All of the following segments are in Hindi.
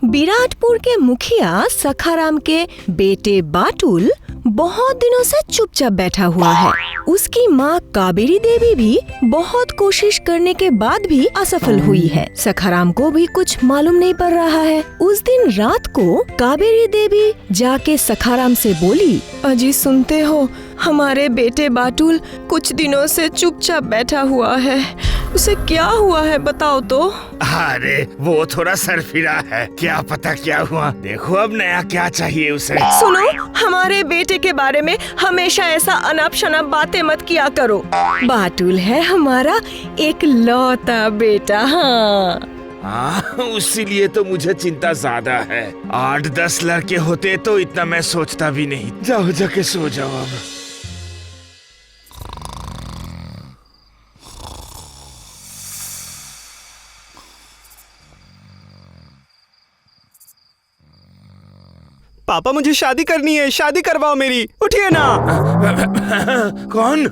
विराटपुर के मुखिया सखाराम के बेटे बाटुल बहुत दिनों से चुपचाप बैठा हुआ है। उसकी माँ काबेरी देवी भी बहुत कोशिश करने के बाद भी असफल हुई है। सखाराम को भी कुछ मालूम नहीं पड़ रहा है। उस दिन रात को काबेरी देवी जाके सखाराम से बोली, अजी सुनते हो, हमारे बेटे बाटुल कुछ दिनों से चुपचाप बैठा हुआ है। उसे क्या हुआ है बताओ तो। अरे वो थोड़ा सरफिरा है, क्या पता क्या हुआ। देखो अब नया क्या चाहिए उसे। सुनो, हमारे बेटे के बारे में हमेशा ऐसा अनाप शनाप बातें मत किया करो। बाटुल है हमारा एक लौता बेटा। हाँ, उसीलिए तो मुझे चिंता ज्यादा है। 8-10 लड़के होते तो इतना मैं सोचता भी नहीं। जाओ जाके सो जाओ अब। पापा मुझे शादी करनी है, शादी करवाओ मेरी, उठिए ना। कौन?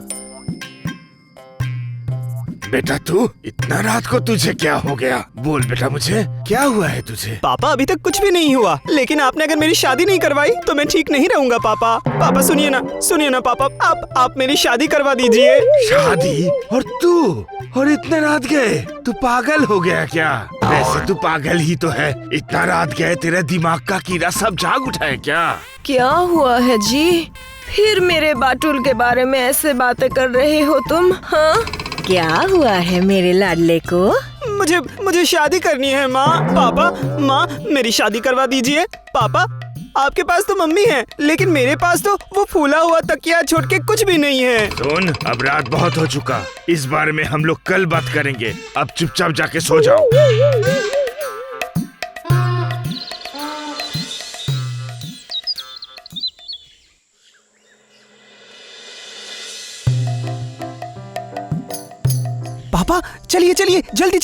बेटा तू इतना रात को तुझे क्या हो गया? बोल बेटा, मुझे क्या हुआ है तुझे? पापा अभी तक कुछ भी नहीं हुआ, लेकिन आपने अगर मेरी शादी नहीं करवाई तो मैं ठीक नहीं रहूंगा। पापा पापा सुनिए ना पापा, आप मेरी शादी करवा दीजिए। शादी? और तू? और इतने रात गए? तू पागल हो गया क्या? वैसे तू पागल ही तो है। इतना रात गए, तेरे दिमाग का कीड़ा सब जाग उठा है क्या? क्या हुआ है जी? फिर मेरे बाटुल के बारे में ऐसे बातें कर रहे हो तुम? हाँ, क्या हुआ है मेरे लाडले को? मुझे शादी करनी है माँ। माँ मेरी शादी करवा दीजिए। पापा आपके पास तो मम्मी है, लेकिन मेरे पास तो वो फूला हुआ तकिया छोड़ के कुछ भी नहीं है। सुन, अब रात बहुत हो चुका, इस बारे में हम लोग कल बात करेंगे। अब चुपचाप जाके सो जाओ। पापा चलिए जल्दी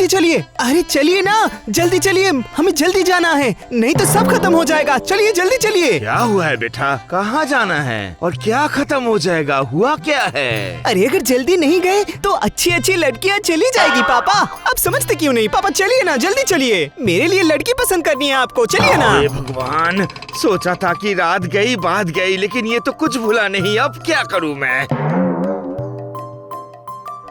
चलिए। अरे चलिए ना, जल्दी चलिए, हमें जल्दी जाना है, नहीं तो सब खत्म हो जाएगा। चलिए जल्दी चलिए। क्या हुआ है बेटा? कहाँ जाना है और क्या खत्म हो जाएगा? हुआ क्या है? अरे अगर जल्दी नहीं गए तो अच्छी लड़कियाँ चली जाएगी। पापा आप समझते क्यों नहीं? पापा चलिए ना, जल्दी चलिए, मेरे लिए लड़की पसंद करनी है आपको। चलिए ना। हे भगवान, सोचा था कि रात गई बात गई, लेकिन ये तो कुछ भूला नहीं। अब क्या करूँ मैं?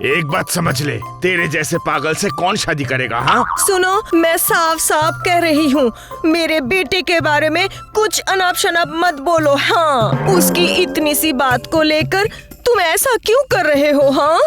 एक बात समझ ले, तेरे जैसे पागल से कौन शादी करेगा? हाँ सुनो, मैं साफ साफ कह रही हूँ, मेरे बेटे के बारे में कुछ अनाप शनाप मत बोलो। हाँ, उसकी इतनी सी बात को लेकर तुम ऐसा क्यों कर रहे हो? हाँ,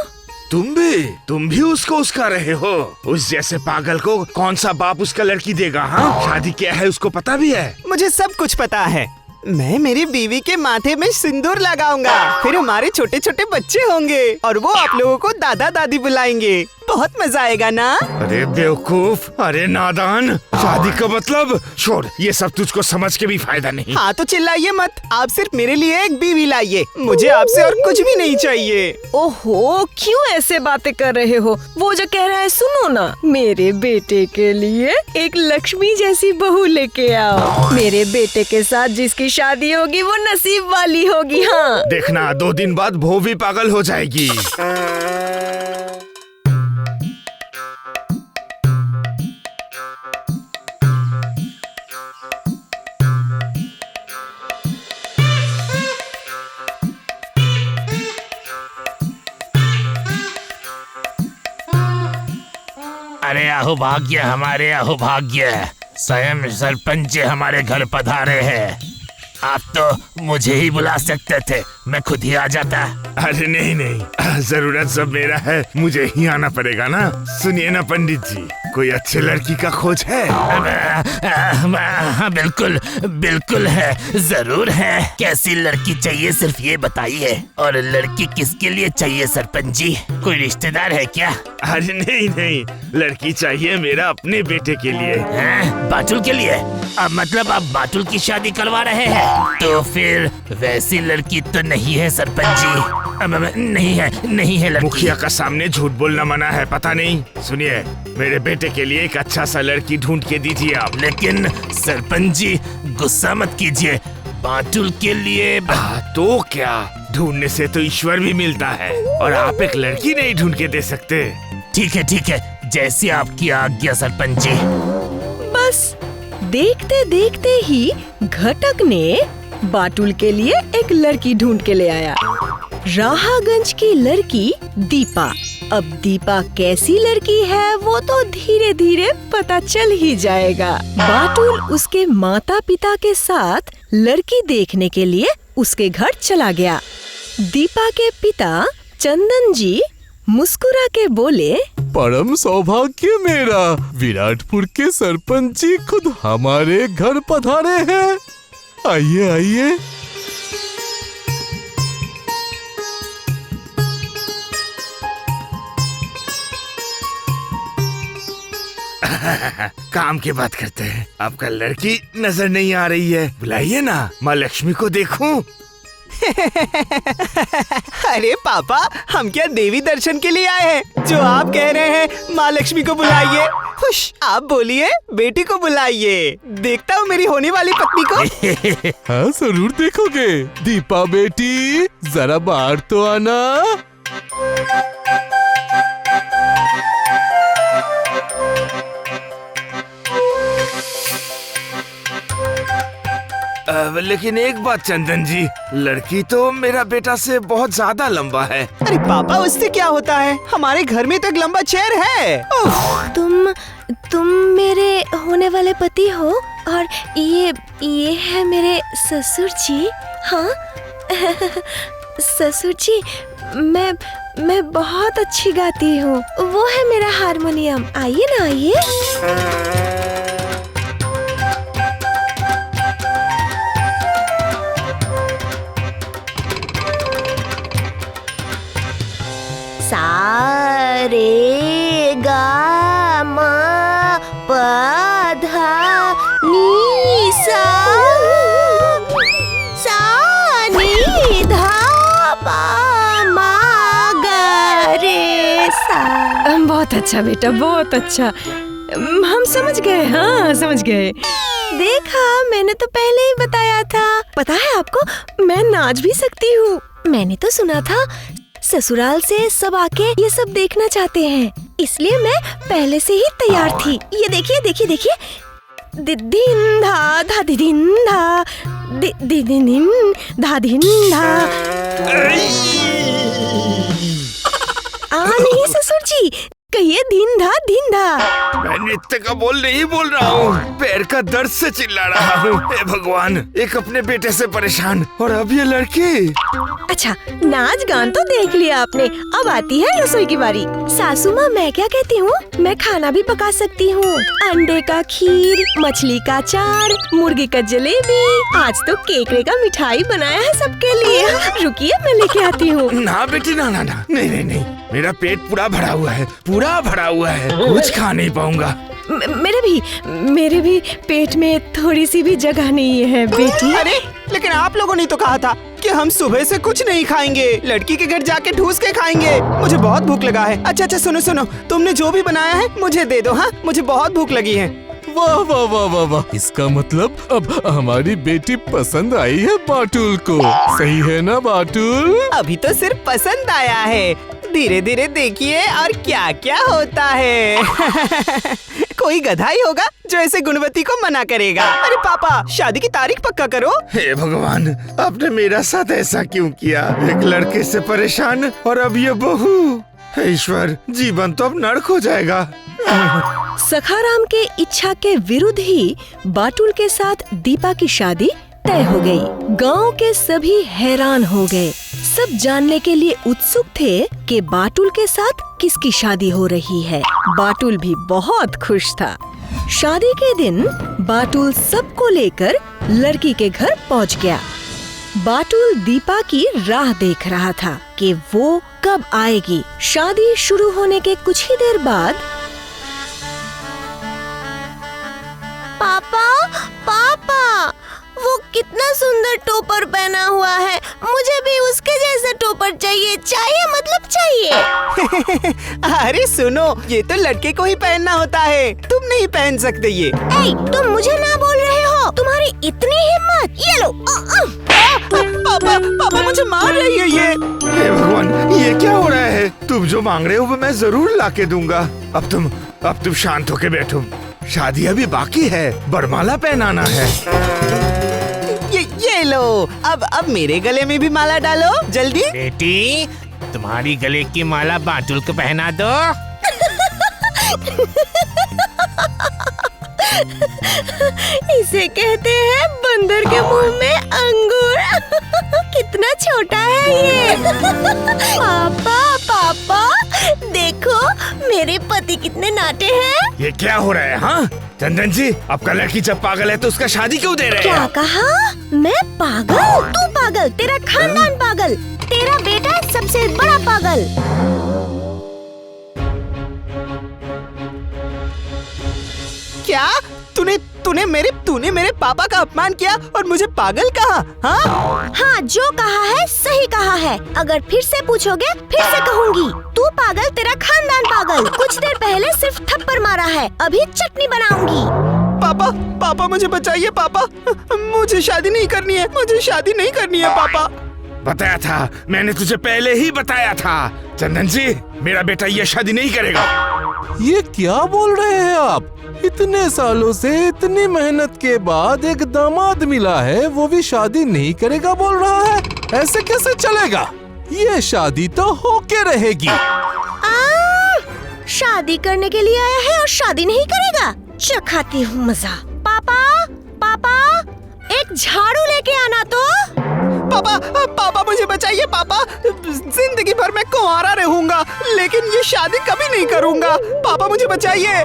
तुम भी उसको उसका रहे हो? उस जैसे पागल को कौन सा बाप उसका लड़की देगा? हाँ, शादी क्या है उसको पता भी है? मुझे सब कुछ पता है। मैं मेरी बीवी के माथे में सिंदूर लगाऊंगा, फिर हमारे छोटे छोटे बच्चे होंगे और वो आप लोगों को दादा दादी बुलाएंगे। बहुत मजा आएगा ना? अरे बेवकूफ, अरे नादान, शादी का मतलब? छोड़, ये सब तुझको समझ के भी फायदा नहीं। हाँ तो चिल्लाइए मत, आप सिर्फ मेरे लिए एक बीवी लाइए, मुझे आपसे और कुछ भी नहीं चाहिए। ओहो, क्यों ऐसे बातें कर रहे हो? वो जो कह रहा है सुनो ना, मेरे बेटे के लिए एक लक्ष्मी जैसी बहू लेके आओ। मेरे बेटे के साथ जिसकी शादी होगी वो नसीब वाली होगी। हाँ देखना, 2 दिन बाद बहू भी पागल हो जाएगी। अरे अहो भाग्य, हमारे अहो भाग्य, स्वयं सरपंच जी हमारे घर पधारे हैं। आप तो मुझे ही बुला सकते थे, मैं खुद ही आ जाता। अरे नहीं, जरूरत सब मेरा है, मुझे ही आना पड़ेगा ना। सुनिए ना पंडित जी, कोई अच्छी लड़की का खोज है? हाँ बिल्कुल है, जरूर है। कैसी लड़की चाहिए सिर्फ ये बताइए। और लड़की किसके लिए चाहिए सरपंच जी? कोई रिश्तेदार है क्या? अरे नहीं, लड़की चाहिए मेरा अपने बेटे के लिए। बाटुल के लिए? अब मतलब आप बाटुल की शादी करवा रहे हैं? तो फिर वैसी लड़की तो नहीं है सरपंच जी। नहीं है लड़की। मुखिया का सामने झूठ बोलना मना है, पता नहीं? सुनिए, मेरे बेटे के लिए एक अच्छा सा लड़की ढूंढ के दीजिए आप। लेकिन सरपंच जी गुस्सा मत कीजिए, बाटुल के लिए तो क्या, ढूंढने से तो ईश्वर भी मिलता है, और आप एक लड़की नहीं ढूंढ के दे सकते? ठीक है, जैसी आपकी आज्ञा सरपंच जी। बस देखते देखते ही घटक ने बाटुल के लिए एक लड़की ढूंढ के ले आया। राहागंज की लड़की दीपा। अब दीपा कैसी लड़की है वो तो धीरे धीरे पता चल ही जाएगा। बाटुल उसके माता पिता के साथ लड़की देखने के लिए उसके घर चला गया। दीपा के पिता चंदन जी मुस्कुरा के बोले, परम सौभाग्य मेरा, विराटपुर के सरपंच जी खुद हमारे घर पधारे हैं। आइए आइए। काम की बात करते हैं। आपका लड़की नजर नहीं आ रही है, बुलाइए ना, माँ लक्ष्मी को देखूं। अरे पापा, हम क्या देवी दर्शन के लिए आए हैं? जो आप कह रहे हैं माँ लक्ष्मी को बुलाइए। खुश, आप बोलिए बेटी को बुलाइए। देखता हूँ मेरी होने वाली पत्नी को। हाँ जरूर देखोगे। दीपा बेटी जरा बाहर तो आना। लेकिन एक बात चंदन जी, लड़की तो मेरा बेटा से बहुत ज्यादा लंबा है। अरे पापा, उससे क्या होता है? हमारे घर में तो एक लंबा चेयर है। तुम मेरे होने वाले पति हो और ये है मेरे ससुर जी। हाँ ससुर जी, मैं बहुत अच्छी गाती हूँ। वो है मेरा हारमोनियम। आइए ना, आइए। सा रे गा मा पा धा नी सा नी धा पा मा गा रे सा। बहुत अच्छा बेटा, बहुत अच्छा। हम समझ गए। हाँ समझ गए। देखा, मैंने तो पहले ही बताया था। पता है आपको, मैं नाच भी सकती हूँ। मैंने तो सुना था ससुराल से सब आके ये सब देखना चाहते हैं, इसलिए मैं पहले से ही तैयार थी। ये देखिए देखिए देखिए। दिन धा धा दिन धा दिन धा दिन धा। नहीं ससुर जी, कहिए दिन धा। मैं नृत्य का बोल नहीं बोल रहा हूँ, पैर का दर्द से चिल्ला रहा हूँ। हे भगवान, एक अपने बेटे से परेशान और अब ये लड़की। अच्छा, नाच गान तो देख लिया आपने, अब आती है रसोई की बारी। सासू माँ, मैं क्या कहती हूँ, मैं खाना भी पका सकती हूँ। अंडे का खीर, मछली का चार, मुर्गी का जलेबी, आज तो केकड़े का मिठाई बनाया है सबके लिए। रुकिए, मैं लेके आती हूँ। ना बेटी, ना ना ना, नहीं, मेरा पेट पूरा भरा हुआ है, पूरा भरा हुआ है, कुछ खा नहीं पाऊंगा। मेरे भी पेट में थोड़ी सी भी जगह नहीं है बेटी। अरे, लेकिन आप लोगों ने तो कहा था कि हम सुबह से कुछ नहीं खाएंगे, लड़की के घर जाके ठूस के खाएंगे। मुझे बहुत भूख लगा है। अच्छा, सुनो, तुमने जो भी बनाया है मुझे दे दो। हाँ, मुझे बहुत भूख लगी है। वाह वाह वाह वाह वाह, इसका मतलब अब हमारी बेटी पसंद आई है बाटुल को। सही है ना बाटुल? अभी तो सिर्फ पसंद आया है, धीरे धीरे देखिए और क्या क्या होता है। कोई गधा ही होगा जो ऐसे गुणवती को मना करेगा। अरे पापा, शादी की तारीख पक्का करो। हे भगवान, आपने मेरा साथ ऐसा क्यों किया? एक लड़के से परेशान और अब ये बहू। हे ईश्वर, जीवन तो अब नर्क हो जाएगा। सखाराम के इच्छा के विरुद्ध ही बाटुल के साथ दीपा की शादी तय हो गई। गांव के सभी हैरान हो गए। सब जानने के लिए उत्सुक थे कि बाटुल के साथ किसकी शादी हो रही है। बाटुल भी बहुत खुश था। शादी के दिन बाटुल सबको लेकर लड़की के घर पहुंच गया। बाटुल दीपा की राह देख रहा था कि वो कब आएगी। शादी शुरू होने के कुछ ही देर बाद पापा, वो कितना सुंदर टोपर पहना हुआ है, मुझे भी उसके जैसा टोपर चाहिए। मतलब चाहिए। अरे सुनो, ये तो लड़के को ही पहनना होता है, तुम नहीं पहन सकते ये। तुम मुझे ना बोल रहे हो? तुम्हारी इतनी हिम्मत? ये लो। पापा मुझे मार रही है ये। हे भगवान, ये क्या हो रहा है? तुम जो मांग रहे हो वो मैं जरूर लाके दूंगा। अब तुम शांत होके बैठो। शादी अभी बाकी है, बरमाला पहनाना है। ये लो, अब मेरे गले में भी माला डालो जल्दी। बेटी, तुम्हारी गले की माला बाटुल को पहना दो। इसे कहते हैं बंदर के मुंह में अंगूर। कितना छोटा है ये। पापा पापा देखो मेरे पति कितने नाटे हैं। ये क्या हो रहा है? हाँ चंदन जी, आपका लड़की जब पागल है तो उसका शादी क्यों दे रहे क्या हैं? कहा? मैं पागल? तू पागल, तेरा खानदान पागल, तेरा बेटा सबसे बड़ा पागल। क्या तूने मेरे पापा का अपमान किया और मुझे पागल कहा? हाँ हाँ, जो कहा है सही कहा है। अगर फिर से पूछोगे फिर से कहूँगी। तू पागल, तेरा खानदान पागल। कुछ देर पहले सिर्फ थप्पड़ मारा है, अभी चटनी बनाऊंगी। पापा मुझे बचाइए पापा, मुझे शादी नहीं करनी है, मुझे शादी नहीं करनी है पापा। बताया था, मैंने तुझे पहले ही बताया था। चंदन जी, मेरा बेटा ये शादी नहीं करेगा। ये क्या बोल रहे हैं आप? इतने सालों से इतनी मेहनत के बाद एक दामाद मिला है, वो भी शादी नहीं करेगा बोल रहा है? ऐसे कैसे चलेगा? ये शादी तो होके रहेगी। शादी करने के लिए आया है और शादी नहीं करेगा? चखाती हूँ मजा। पापा एक झाड़ू लेके आना तो। पापा मुझे बचाइए पापा, जिंदगी भर मैं कुंवारा रहूंगा लेकिन ये शादी कभी नहीं करूंगा। पापा मुझे बचाइए।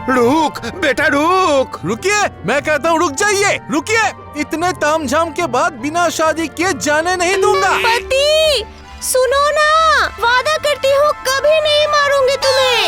रुक बेटा रुक। रुकिए, मैं कहता हूँ रुक जाइए, रुकिए। इतने तामझाम के बाद बिना शादी किए जाने नहीं दूंगा। पति सुनो ना, वादा करती हूँ कभी नहीं मारूंगी तुम्हें।